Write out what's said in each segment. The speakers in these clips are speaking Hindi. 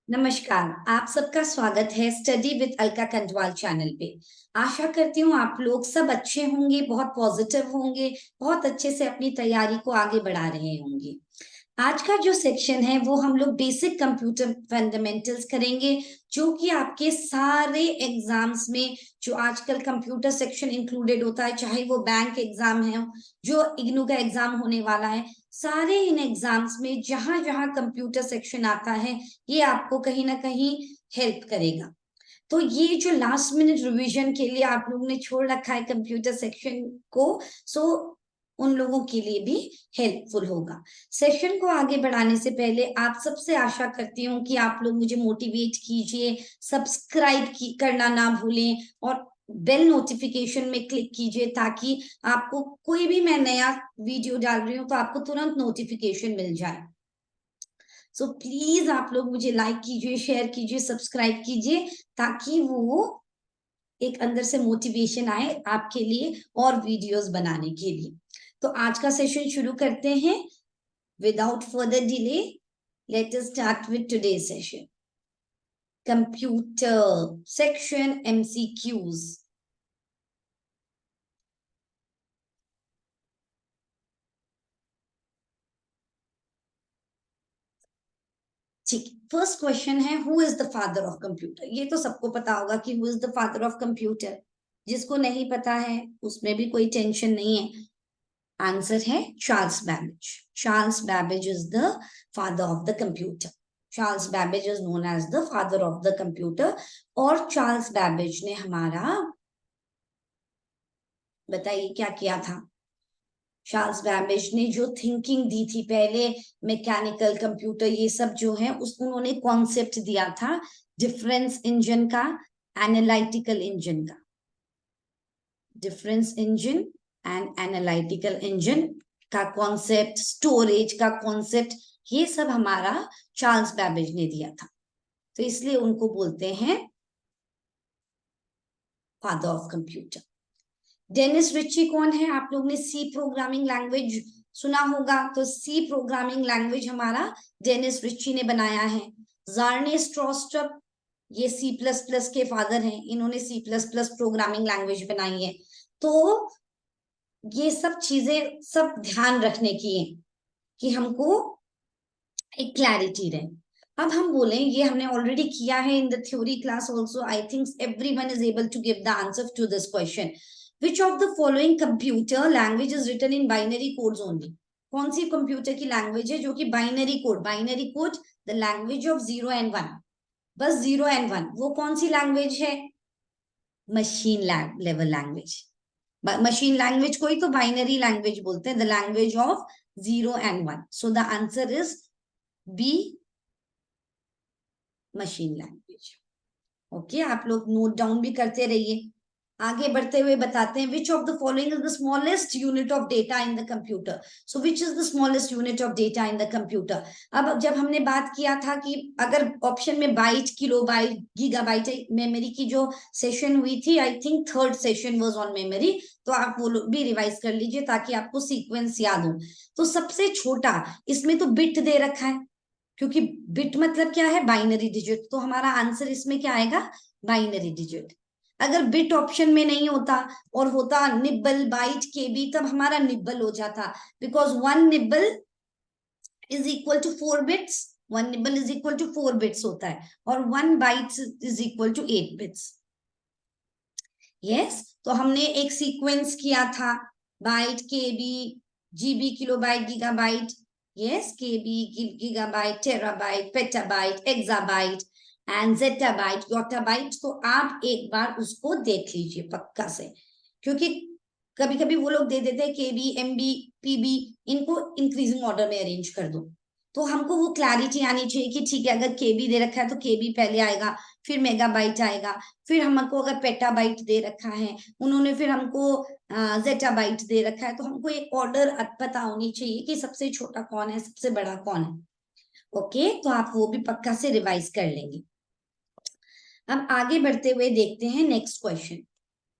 नमस्कार। आप सबका स्वागत है स्टडी विद अलका कंटवाल चैनल पे। आशा करती हूँ आप लोग सब अच्छे होंगे, बहुत पॉजिटिव होंगे, बहुत अच्छे से अपनी तैयारी को आगे बढ़ा रहे होंगे। आज का जो सेक्शन है वो हम लोग बेसिक कंप्यूटर फंडामेंटल्स करेंगे, जो कि आपके सारे एग्जाम्स में जो आजकल कंप्यूटर सेक्शन इंक्लूडेड होता है, चाहे वो बैंक एग्जाम है, जो इग्नू का एग्जाम होने वाला है, सारे इन एग्जाम्स में जहां जहां कंप्यूटर सेक्शन आता है ये आपको कहीं ना कहीं हेल्प करेगा। तो ये जो लास्ट मिनट रिवीजन के लिए आप लोगों ने छोड़ रखा है कंप्यूटर सेक्शन को, सो उन लोगों के लिए भी हेल्पफुल होगा। सेशन को आगे बढ़ाने से पहले आप सबसे आशा करती हूँ कि आप लोग मुझे मोटिवेट कीजिए, सब्सक्राइब करना ना भूलें और बेल नोटिफिकेशन में क्लिक कीजिए, ताकि आपको कोई भी मैं नया वीडियो डाल रही हूँ तो आपको तुरंत नोटिफिकेशन मिल जाए। सो प्लीज आप लोग मुझे लाइक कीजिए, शेयर कीजिए, सब्सक्राइब कीजिए, ताकि वो एक अंदर से मोटिवेशन आए आपके लिए और वीडियोस बनाने के लिए। तो आज का सेशन शुरू करते हैं without further delay. Let us start with today session, computer section MCQs. ठीक, फर्स्ट क्वेश्चन है, who is the father of computer. ये तो सबको पता होगा कि who is the father of computer. जिसको नहीं पता है उसमें भी कोई टेंशन नहीं है। आंसर है Charles Babbage. Charles Babbage is the father of the computer. Charles Babbage is known as the father of the computer. और चार्ल्स बैबेज ने हमारा, बताइए क्या किया था। चार्ल्स बैबेज ने जो थिंकिंग दी थी पहले, मैकेनिकल कंप्यूटर ये सब जो है, उस उन्होंने कॉन्सेप्ट दिया था डिफरेंस इंजन का, एनालिटिकल इंजन का। Difference engine and analytical engine का कॉन्सेप्ट, स्टोरेज का कॉन्सेप्ट, ये सब हमारा चार्ल्स बैबेज ने दिया था। तो इसलिए उनको बोलते हैं father of computer. Dennis Ritchie कौन है? आप लोग ने सी प्रोग्रामिंग लैंग्वेज सुना होगा, तो सी प्रोग्रामिंग लैंग्वेज हमारा डेनिस रिची ने बनाया है। जार्ने स्ट्रॉस्ट्रप, ये सी प्लस प्लस के फादर हैं, इन्होंने C plus plus programming language बनाई है। तो ये सब चीजें सब ध्यान रखने की है कि हमको एक क्लैरिटी रहे। अब हम बोलें, ये हमने ऑलरेडी किया है in the theory class also. I think everyone is able to give the answer to this question. Which of the following computer language is written in binary codes only? कौन सी कंप्यूटर की लैंग्वेज है जो कि binary code, binary code the language of 0 and 1, बस 0 and 1, वो कौन सी लैंग्वेज है? Machine level language. Machine language को ही तो बाइनरी लैंग्वेज बोलते हैं, the language of 0 and 1। So the answer is B, machine language. Okay, आप लोग नोट डाउन भी करते रहिए। आगे बढ़ते हुए बताते हैं, विच of the following is the smallest unit of data in the computer? So which is the smallest unit of data in the computer? अब जब हमने बात किया था कि अगर ऑप्शन में बाइट, किलोबाइट, गीगाबाइट, मेमोरी की जो सेशन हुई थी, I think third session was on memory, तो आप वो भी रिवाइज कर लीजिए ताकि आपको सीक्वेंस याद हो। तो सबसे छोटा इसमें तो बिट दे रखा है, क्योंकि बिट मतलब क्या है? Binary digit. तो हमारा आंसर इसमें क्या आएगा? Binary digit. अगर बिट ऑप्शन में नहीं होता और होता निब्बल, बाइट, केबी, तब हमारा निब्बल हो जाता, because 1 nibble is equal to 4 bits. 1 nibble is equal to 4 bits होता है, और 1 byte is equal to 8 bits. Yes, तो हमने एक सीक्वेंस किया था, byte, KB, GB, kilobyte, gigabyte. Yes, KB, gigabyte, terabyte, petabyte, exabyte and zettabyte, yottabyte. तो आप एक बार उसको देख लीजिए पक्का से, क्योंकि कभी कभी वो लोग दे देते हैं केबी, एमबी, पीबी, इनको इंक्रीजिंग ऑर्डर में अरेंज कर दो। तो हमको वो क्लैरिटी आनी चाहिए कि ठीक है, अगर केबी दे रखा है तो केबी पहले आएगा, फिर मेगाबाइट आएगा, फिर हमको अगर पेटाबाइट दे रखा है, उन्होंने फिर हमको जेटाबाइट दे रखा है, तो हमको एक ऑर्डर पता होनी चाहिए कि सबसे छोटा कौन है, सबसे बड़ा कौन है। ओके, तो आप वो भी पक्का से रिवाइज कर लेंगे। अब आगे बढ़ते हुए देखते हैं नेक्स्ट क्वेश्चन।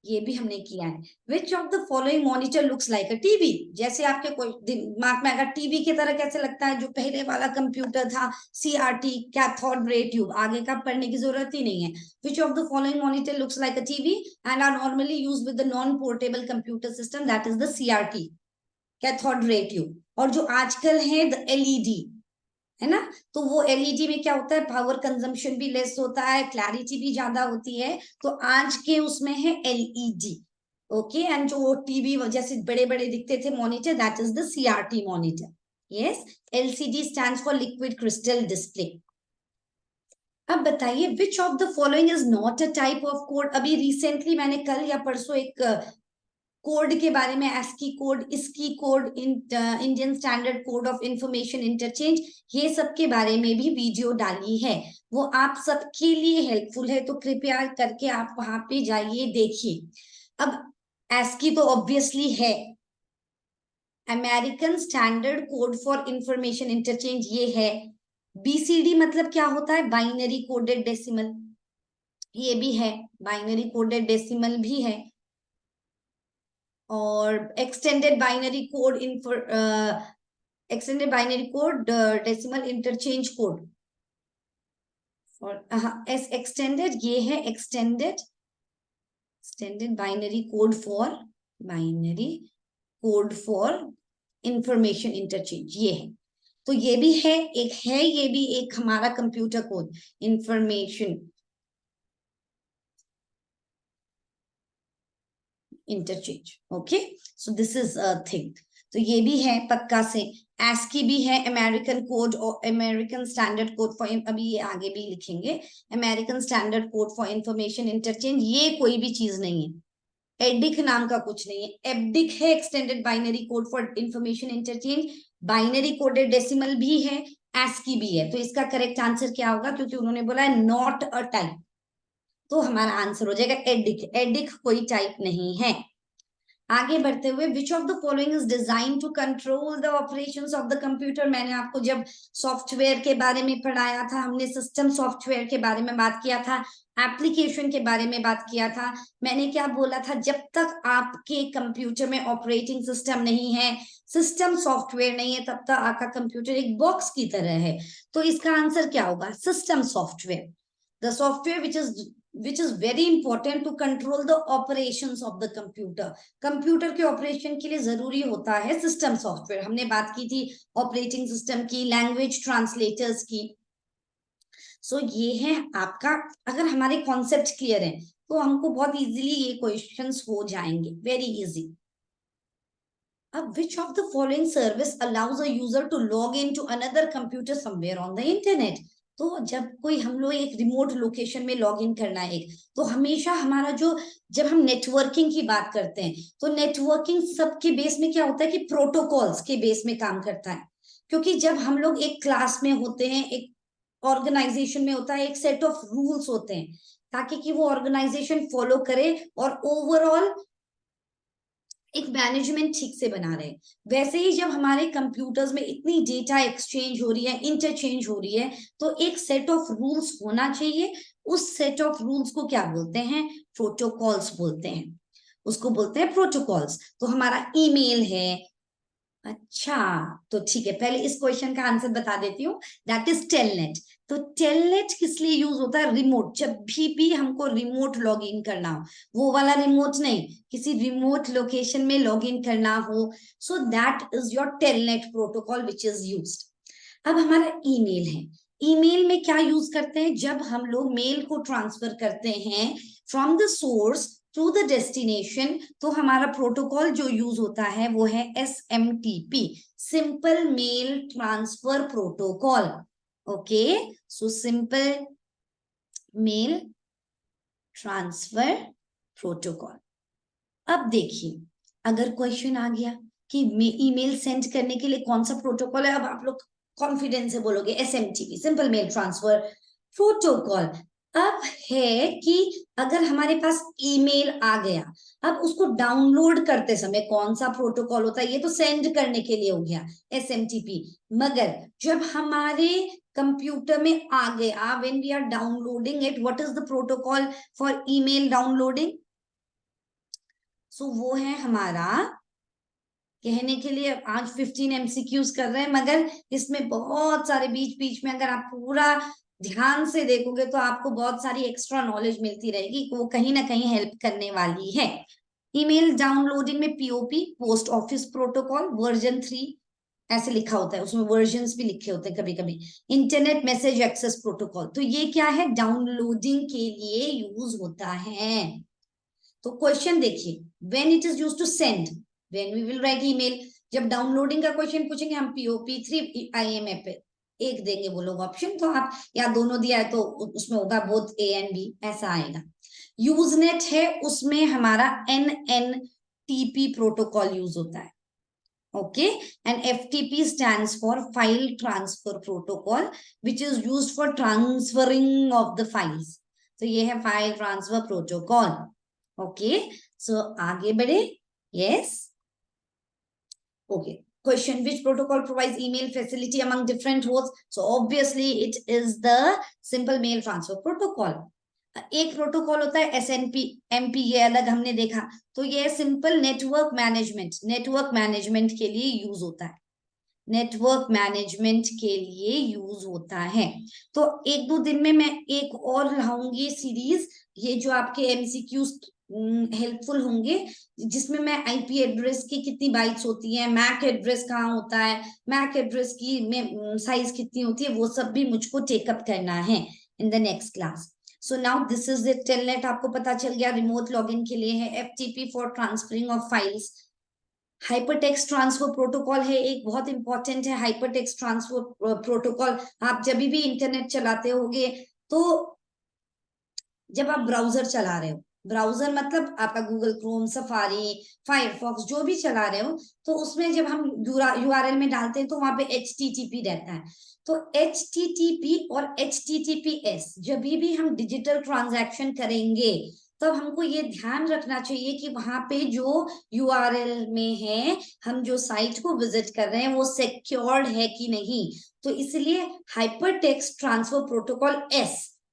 ये भी हमने किया है। Which of the following monitor looks like a TV, जैसे आपके कोई दिमाग में अगर टीवी की तरह कैसे लगता है, जो पहले वाला कंप्यूटर था CRT कैथोड रे ट्यूब, आगे का पढ़ने की जरूरत ही नहीं है। Which of the following monitor looks like a TV and are normally use with the non portable computer system, that is the CRT cathode ray tube. और जो आजकल है द LED, है ना, तो वो LED में क्या होता है, पावर कंजम्पशन भी लेस होता है, क्लैरिटी भी ज्यादा होती है, तो आज के उसमें है LED। ओके, एंड जो टीवी जैसे बड़े बड़े दिखते थे monitor, that is the CRT monitor. Yes, LCD stands for liquid crystal display. अब बताइए विच of the following is not a type of code. अभी रिसेंटली मैंने कल या परसों एक कोड के बारे में, ASCII कोड, इसकी code, Indian standard code of information interchange, ये सब के बारे में भी वीडियो डाली है, वो आप सबके लिए हेल्पफुल है, तो कृपया करके आप वहां पे जाइए, देखिए। अब ASCII तो ऑब्वियसली है, American standard code for information interchange ये है। BCD मतलब क्या होता है, बाइनरी कोडेड डेसिमल, ये भी है, बाइनरी कोडेड डेसिमल भी है। और extended binary code extended binary code decimal interchange code, और एक्सटेंडेड ये है, extended binary code for information interchange, ये है। तो ये भी है, एक है, ये भी एक हमारा computer code, information interchange. Okay, so this is a thing. तो ये भी है पक्का से। ASCII भी है, अमेरिकन कोड और अमेरिकन स्टैंडर्ड कोड फॉर, अभी ये आगे भी लिखेंगे, American standard code for information interchange, ये कोई भी चीज नहीं है, एडिक नाम का कुछ नहीं है। एबडिक है, extended binary code for information interchange, binary coded decimal भी है, ASCII भी है। तो इसका करेक्ट आंसर क्या होगा, क्योंकि उन्होंने बोला है नॉट अ टाइप, तो हमारा आंसर हो जाएगा एडिक। एडिक कोई टाइप नहीं है। आगे बढ़ते हुए, which of the following is design to control the operations of the computer. मैंने आपको जब सॉफ्टवेयर के बारे में पढ़ाया था, हमने सिस्टम सॉफ्टवेयर के बारे में बात किया था, एप्लीकेशन के बारे में बात किया था। मैंने क्या बोला था, जब तक आपके कंप्यूटर में ऑपरेटिंग सिस्टम नहीं है, सिस्टम सॉफ्टवेयर नहीं है, तब तक आपका कंप्यूटर एक बॉक्स की तरह है। तो इसका आंसर क्या होगा, system software, the software which is very important to control the operations of the computer। Computer के ऑपरेशन के लिए जरूरी होता है सिस्टम सॉफ्टवेयर। हमने बात की थी ऑपरेटिंग सिस्टम की, लैंग्वेज ट्रांसलेटर्स की। सो ये है आपका, अगर हमारे कॉन्सेप्ट क्लियर है तो हमको बहुत इजीली ये क्वेश्चंस हो जाएंगे, वेरी इजी। अब which of the following service allows a user to log in to another computer somewhere on the internet. तो जब कोई, हम लोग एक रिमोट लोकेशन में लॉग इन करना है, तो हमेशा हमारा जो, जब हम नेटवर्किंग की बात करते हैं, तो नेटवर्किंग सबके बेस में क्या होता है कि प्रोटोकॉल्स के बेस में काम करता है। क्योंकि जब हम लोग एक क्लास में होते हैं, एक ऑर्गेनाइजेशन में होता है, एक सेट ऑफ रूल्स होते हैं, ताकि कि वो ऑर्गेनाइजेशन फॉलो करे और ओवरऑल एक मैनेजमेंट ठीक से बना रहे हैं। वैसे ही जब हमारे कंप्यूटर्स में इतनी डेटा एक्सचेंज हो रही है, इंटरचेंज हो रही है, तो एक सेट ऑफ रूल्स होना चाहिए। उस सेट ऑफ रूल्स को क्या बोलते हैं, प्रोटोकॉल्स बोलते हैं, उसको बोलते हैं प्रोटोकॉल्स। तो हमारा ईमेल है, अच्छा, तो ठीक है, पहले इस क्वेश्चन का आंसर बता देती हूँ, दैट इज टेलनेट। तो टेलनेट किस लिए यूज होता है, रिमोट, जब भी हमको रिमोट लॉग इन करना हो, वो वाला रिमोट नहीं, किसी रिमोट लोकेशन में लॉग इन करना हो, so that is your telnet protocol which is used. अब हमारा ईमेल है, ईमेल में क्या यूज करते हैं, जब हम लोग मेल को ट्रांसफर करते हैं from the source to the destination, तो हमारा प्रोटोकॉल जो यूज होता है वो है SMTP, simple mail transfer protocol. Okay, so simple mail transfer protocol. अब देखिए, अगर क्वेश्चन आ गया कि ईमेल सेंड करने के लिए कौन सा प्रोटोकॉल है, अब आप लोग कॉन्फिडेंस से बोलोगे SMTP, simple mail transfer protocol. अब है कि अगर हमारे पास ईमेल आ गया, अब उसको डाउनलोड करते समय कौन सा प्रोटोकॉल होता है, ये तो सेंड करने के लिए हो गया SMTP, मगर जब हमारे कंप्यूटर में आ गया, when we are downloading it, what is the protocol for email downloading, so वो है हमारा, कहने के लिए आज 15 MCQs कर रहे हैं, मगर इसमें बहुत सारे बीच बीच में अगर आप पूरा ध्यान से देखोगे तो आपको बहुत सारी एक्स्ट्रा नॉलेज मिलती रहेगी, वो कहीं ना कहीं हेल्प करने वाली है। ईमेल डाउनलोडिंग में POP, post office protocol version 3 ऐसे लिखा होता है, उसमें वर्जन्स भी लिखे होते हैं कभी कभी। इंटरनेट मैसेज एक्सेस प्रोटोकॉल, तो ये क्या है, डाउनलोडिंग के लिए यूज होता है। तो क्वेश्चन देखिए, when it is used to send, when we will write email. जब डाउनलोडिंग का क्वेश्चन पूछेंगे हम POP3 IMA पे एक देंगे वो लोग ऑप्शन, तो आप या दोनों दिया है तो उसमें होगा बोथ A and B ऐसा आएगा। यूजनेट है, उसमें हमारा NNTP प्रोटोकॉल यूज होता है। Okay, and FTP stands for File Transfer Protocol, which is used for transferring of the files. तो ये है File Transfer Protocol. Okay, so आगे बढ़े. Yes. Okay. Question: which protocol provides email facility among different hosts? So obviously it is the Simple Mail Transfer Protocol. एक प्रोटोकॉल होता है SNP MP, ये अलग हमने देखा। तो ये simple network management, network management के लिए यूज होता है, नेटवर्क मैनेजमेंट के लिए यूज होता है। तो एक दो दिन में मैं एक और लाऊंगी सीरीज, ये जो आपके MCQs हेल्पफुल होंगे, जिसमें मैं IP एड्रेस की कितनी बाइट्स होती है, मैक एड्रेस कहाँ होता है, मैक एड्रेस की में साइज कितनी होती है, वो सब भी मुझको टेकअप करना है in the next class. So now this is it, telnet आपको पता चल गया, रिमोट लॉगिन के लिए है, FTP for transferring of files. Hypertext transfer protocol है, एक बहुत इंपॉर्टेंट है हाइपरटेक्स्ट ट्रांसफर प्रोटोकॉल। आप जब भी इंटरनेट चलाते होगे, तो जब आप ब्राउजर चला रहे हो, ब्राउजर मतलब आपका गूगल क्रोम, सफारी, फायरफॉक्स जो भी चला रहे हो, तो उसमें जब हम URL में डालते हैं तो वहां पे HTTP रहता है। तो HTTP और HTTPS जब भी हम डिजिटल ट्रांजैक्शन करेंगे, तब हमको ये ध्यान रखना चाहिए कि वहां पे जो URL में है, हम जो साइट को विजिट कर रहे हैं वो सिक्योर्ड है कि नहीं। तो इसलिए hyper text transfer protocol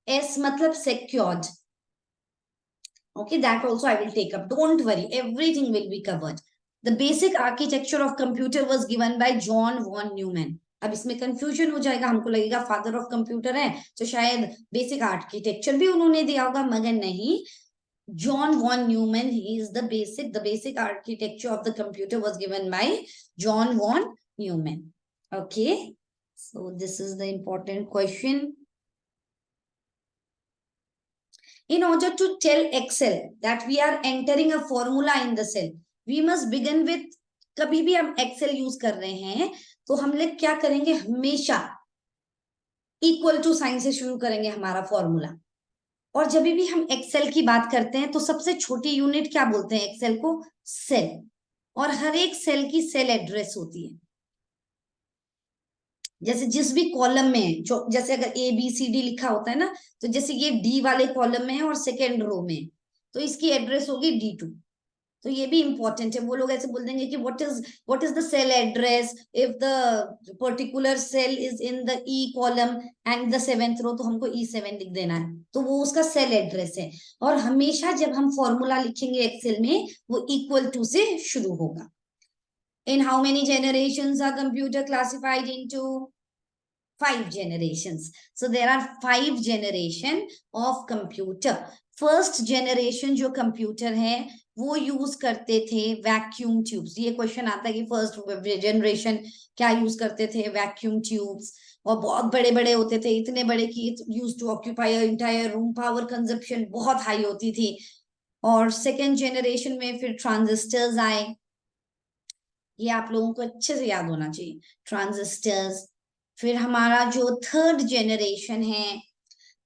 S मतलब secured. Okay, that also I will take up. Don't worry, everything will be covered. The basic architecture of computer was given by John von Neumann. अब इसमें कंफ्यूजन हो जाएगा, हमको लगेगा फादर ऑफ कंप्यूटर है तो शायद बेसिक आर्किटेक्चर भी उन्होंने दिया होगा, मगर नहीं। John von Neumann, he is the basic architecture of the computer was given by John von Neumann. Okay, so this is the important question. In order to tell Excel that we are entering a formula in the cell, we must begin with, कभी भी हम Excel यूज कर रहे हैं तो हम लोग क्या करेंगे, हमेशा इक्वल टू साइन से शुरू करेंगे हमारा फॉर्मूला। और जब भी हम Excel की बात करते हैं तो सबसे छोटी यूनिट क्या बोलते हैं Excel को, सेल। और हर एक सेल की सेल एड्रेस होती है, जैसे जिस भी कॉलम में जो, जैसे अगर ABCD लिखा होता है ना, तो जैसे ये D वाले कॉलम में है और सेकेंड रो में, तो इसकी एड्रेस होगी D2। तो ये भी इंपॉर्टेंट है, वो लोग ऐसे बोल देंगे कि what is the cell address if the particular cell is in the E column and the 7th row, तो हमको E7 लिख देना है, तो वो उसका सेल एड्रेस है। और हमेशा जब हम फॉर्मूला लिखेंगे एक्सेल में, वो इक्वल टू से शुरू होगा। In how many generations are computer classified into? 5 generations. So there are 5 generation of computer. First generation जो कंप्यूटर है वो यूज करते थे वैक्यूम ट्यूब्स। ये क्वेश्चन आता है कि फर्स्ट जनरेशन क्या यूज करते थे, वैक्यूम ट्यूब्स, और बहुत बड़े बड़े होते थे, इतने बड़े कि use to occupy entire room, power consumption बहुत हाई होती थी। और सेकेंड जनरेशन में फिर ट्रांजिस्टर्स आए, ये आप लोगों को अच्छे से याद होना चाहिए, ट्रांजिस्टर्स। फिर हमारा जो थर्ड जनरेशन है,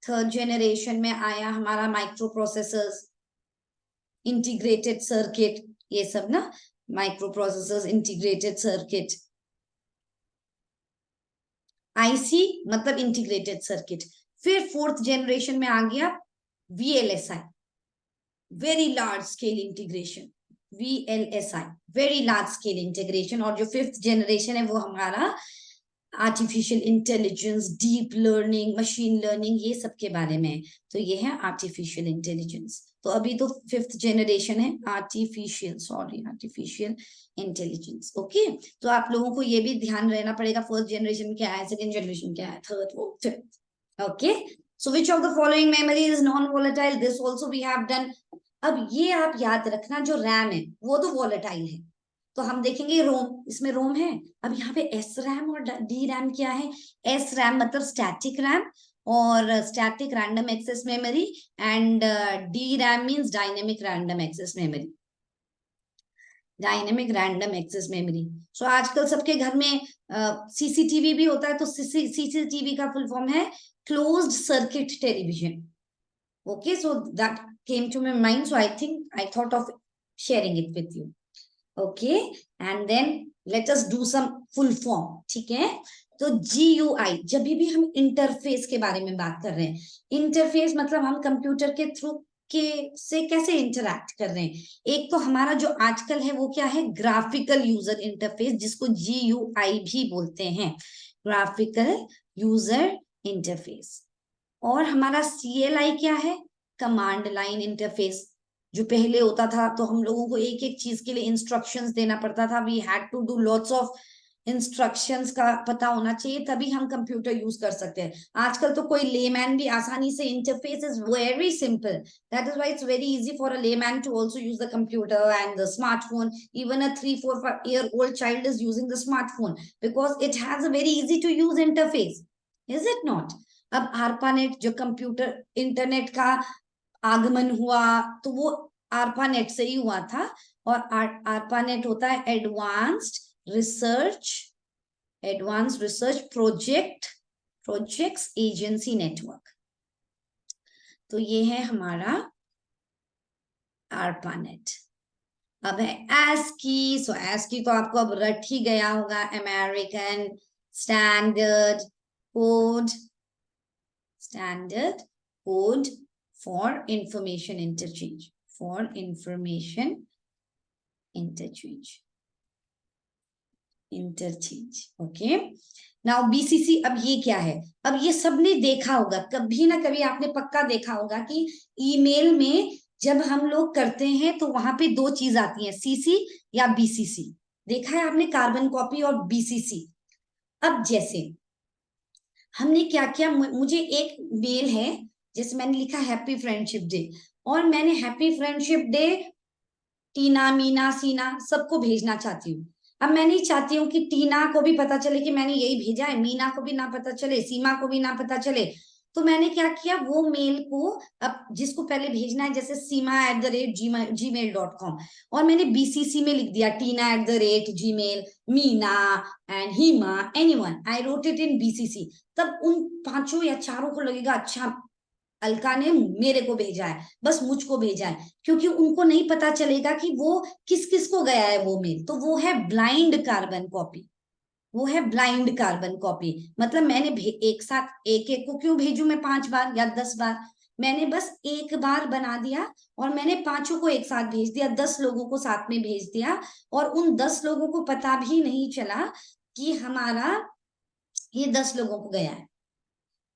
थर्ड जनरेशन में आया हमारा माइक्रो प्रोसेसर्स, इंटीग्रेटेड सर्किट, ये सब ना, micro processors, integrated circuit, IC मतलब इंटीग्रेटेड सर्किट। फिर फोर्थ जनरेशन में आ गया VLSI, very large scale integration, VLSI very large scale integration. और जो फिफ्थ जनरेशन है वो हमारा artificial intelligence, deep learning, machine learning, ये सब के बारे में है। तो ये है आर्टिफिशियल इंटेलिजेंस। तो अभी तो 5th जनरेशन है आर्टिफिशियल इंटेलिजेंस। ओके, तो आप लोगों को ये भी ध्यान रहना पड़ेगा, फर्स्ट जनरेशन क्या है, सेकंड जनरेशन क्या है, third, fourth, fifth. Okay, so which of the following memory is non volatile, this also we have done. अब ये आप याद रखना, जो रैम है वो तो वोलेटाइल है, तो हम देखेंगे रोम, इसमें रोम है। अब यहाँ पे एस रैम और डी रैम क्या है? एस रैम मतलब स्टैटिक रैम और static random access memory, and D RAM means dynamic random access memory. Dynamic random access memory. So आजकल सबके घर में सीसीटीवी भी होता है, तो सीसीटीवी का फुल फॉर्म है closed circuit television. Okay, so that came to my mind, so I thought of sharing it with you. Okay, and then let us do some full form, ठीक है? तो GUI, जब भी हम इंटरफेस के बारे में बात कर रहे हैं, इंटरफेस मतलब हम कंप्यूटर के थ्रू के से कैसे इंटरैक्ट कर रहे हैं। एक तो हमारा जो आजकल है वो क्या है, ग्राफिकल यूजर इंटरफेस, जिसको GUI भी बोलते हैं, ग्राफिकल यूजर इंटरफेस। और हमारा CLI क्या है, कमांड लाइन इंटरफेस। जो पहले होता था तो हम लोगों को एक एक चीज के लिए इंस्ट्रक्शंस देना पड़ता था, we had to do lots of instructions का पता होना चाहिए, तभी हम कंप्यूटर यूज कर सकते हैं। आजकल तो कोई लेमैन भी आसानी से, interface is very simple, that is why it's very easy for a layman to also use the computer and the smartphone. Even a 3-4-5 year old child is using the smartphone because it has a very easy to use interface, is it not? अब ARPANET जो कंप्यूटर इंटरनेट का आगमन हुआ, तो वो ARPANET से ही हुआ था। और ARPANET होता है advanced research projects agency network. तो ये है हमारा ARPANET। अब है ASCII। सो ASCII तो आपको अब रट ही गया होगा, American standard code for information interchange. Okay, now BCC। अब ये क्या है? अब ये सबने देखा होगा, कभी ना कभी आपने पक्का देखा होगा कि ईमेल में जब हम लोग करते हैं तो वहां पे दो चीज आती है, CC या BCC। देखा है आपने, कार्बन कॉपी और BCC। अब जैसे हमने क्या किया, मुझे एक मेल है, जैसे मैंने लिखा हैप्पी फ्रेंडशिप डे, और मैंने हैप्पी फ्रेंडशिप डे टीना, मीना, सीना सबको भेजना चाहती हूँ। अब मैं नहीं चाहती हूँ कि टीना को भी पता चले कि मैंने यही भेजा है, मीना को भी ना पता चले, सीमा को भी ना पता चले। तो मैंने क्या किया, वो मेल को, अब जिसको पहले भेजना है, जैसे Seema@gmail.com, और मैंने BCC में लिख दिया Tina@gmail, Meena and Hima, anyone, I wrote it in BCC। तब उन पांचों या चारों को लगेगा अच्छा, अलका ने मेरे को भेजा है, बस मुझको भेजा है, क्योंकि उनको नहीं पता चलेगा कि वो किस किस को गया है वो मेल। तो वो है ब्लाइंड कार्बन कॉपी। मतलब मैंने एक साथ एक एक को क्यों भेजू मैं 5 बार या 10 बार? मैंने बस एक बार बना दिया और मैंने पांचों को एक साथ भेज दिया, 10 लोगों को साथ में भेज दिया, और उन 10 लोगों को पता भी नहीं चला कि हमारा ये 10 लोगों को गया है।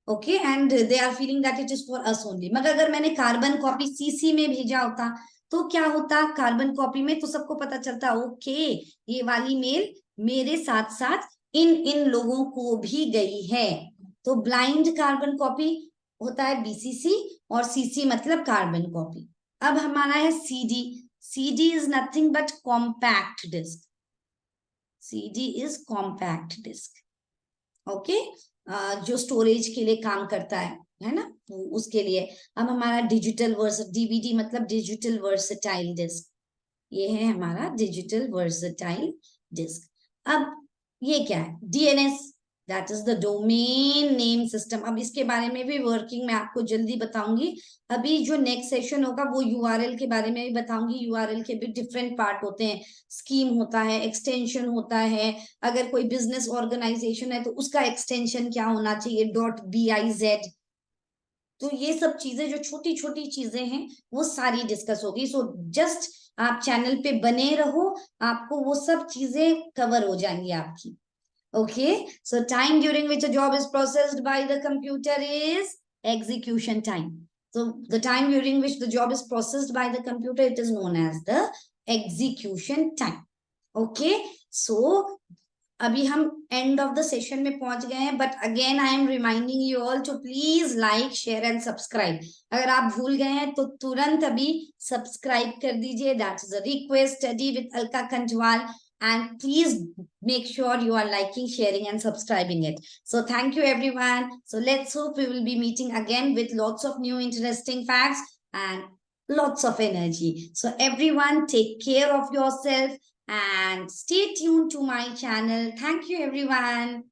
Okay, and they are feeling that it is for us only. मगर अगर मैंने कार्बन कॉपी CC में भेजा होता तो क्या होता, कार्बन कॉपी में तो सबको पता चलता, ओके ये वाली मेल मेरे साथ साथ इन इन लोगों को भी गई है। तो ब्लाइंड कार्बन कॉपी होता है BCC, और CC मतलब कार्बन कॉपी। अब हमारा है CD is nothing but compact disc. CD is compact disc. Okay, जो स्टोरेज के लिए काम करता है ना, तो उसके लिए। अब हमारा डिजिटल DVD मतलब डिजिटल वर्सेटाइल डिस्क, ये है हमारा डिजिटल वर्सेटाइल डिस्क। अब ये क्या है, DNS, that is the domain name system. अब इसके बारे में भी वर्किंग मैं आपको जल्दी बताऊंगी। अभी जो नेक्स्ट सेशन होगा वो URL के बारे में भी बताऊंगी। URL के भी डिफरेंट पार्ट होते हैं, स्कीम होता है, एक्सटेंशन होता है, अगर कोई बिजनेस ऑर्गेनाइजेशन है तो उसका एक्सटेंशन क्या होना चाहिए, .biz। तो ये सब चीजें जो छोटी छोटी चीजें हैं वो सारी डिस्कस होगी। सो जस्ट आप चैनल पे बने रहो, आपको वो सब चीजें कवर हो जाएंगी आपकी। Okay, so time during which a job is processed by the computer is execution time. So the time during which the job is processed by the computer, it is known as the execution time. Okay, so अभी हम एंड ऑफ द सेशन में पहुंच गए हैं, but again I am reminding you all to please like share and subscribe. अगर आप भूल गए हैं तो तुरंत अभी सब्सक्राइब कर दीजिए. That is a request. Study with Alka Kanjwal, and please make sure you are liking, sharing and subscribing it. So thank you everyone. So let's hope we will be meeting again with lots of new interesting facts and lots of energy. So everyone, take care of yourself and stay tuned to my channel. Thank you, everyone.